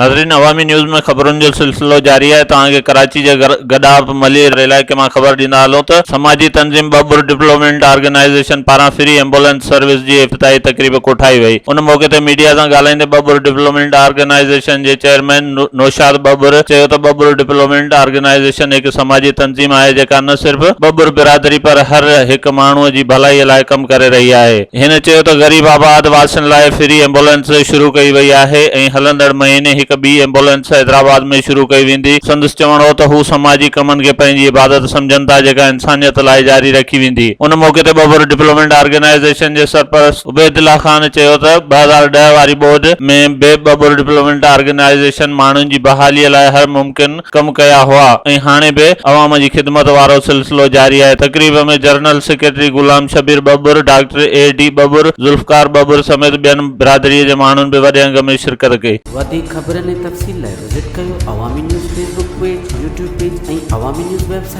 नाज़रीन, अवामी न्यूज़ में ख़बरुनि जो सिलसिलो जारी है। तव्हांखे कराची जे गदाफ मली इलाइक़े मां ख़बर ॾींदा हलूं त समाजी तंज़ीम बबुर डेवलपमेंट ऑर्गेनाइज़ेशन पारां फ्री एम्बुलेंस सर्विस जी इफ़्तिताही तक़रीब कोठाई वई। उन मौके ते मीडिया सां ॻाल्हाईंदे बबुर डेवलपमेंट ऑर्गेनाइज़ेशन जे चेयरमैन नौशाद बबुर चयो त बबुर डेवलपमेंट ऑर्गेनाइज़ेशन हिकु समाजी तंज़ीम आहे जेका न सिर्फ़ बबुर बिरादरी पर हर हिकु माण्हूअ जी भलाई लाइ कमु करे रही आहे। हिन चयो त ग़रीब आबाद वासियुनि लाइ फ्री एम्बुलेंस शुरू कई वई आहे ऐं हलंदड़ महीने हिकु ॿी एम्बुलेंस हैदराबाद में शुरू कई वेंदी। संदसि चवणो त हू समाजी कमनि खे पंहिंजी इबादत सम्झनि था जेका इंसानियत लाइ जारी रखी वेंदी। उन मौके ते बबुर डेवलपमेंट ऑर्गेनाइज़ेशन जे सरपरस्त उबैदुल्ला ख़ान चयो त 2010 वारी ॿोॾ में बबुर डेवलपमेंट ऑर्गेनाइज़ेशन माण्हुनि जी बहालीअ लाइ हर मुमकिन कम कया हुआ ऐं हाणे बि अवाम जी ख़िदमत वारो सिलसिलो जारी आहे। तक़रीब में जनरल सेक्रेटरी गुलाम शबीर बबुर, डॉक्टर A.D. बबुर, जुल्फकार बबुर समेत ॿियनि बिरादरीअ जे माण्हुनि बि वॾे अंग में शिरकत कई। वधीक ख़बरनि ऐं तफ़सील लाइ विज़िट कयो अवामी news Facebook page, YouTube page ऐं अवामी न्यूज़ वेबसाइट।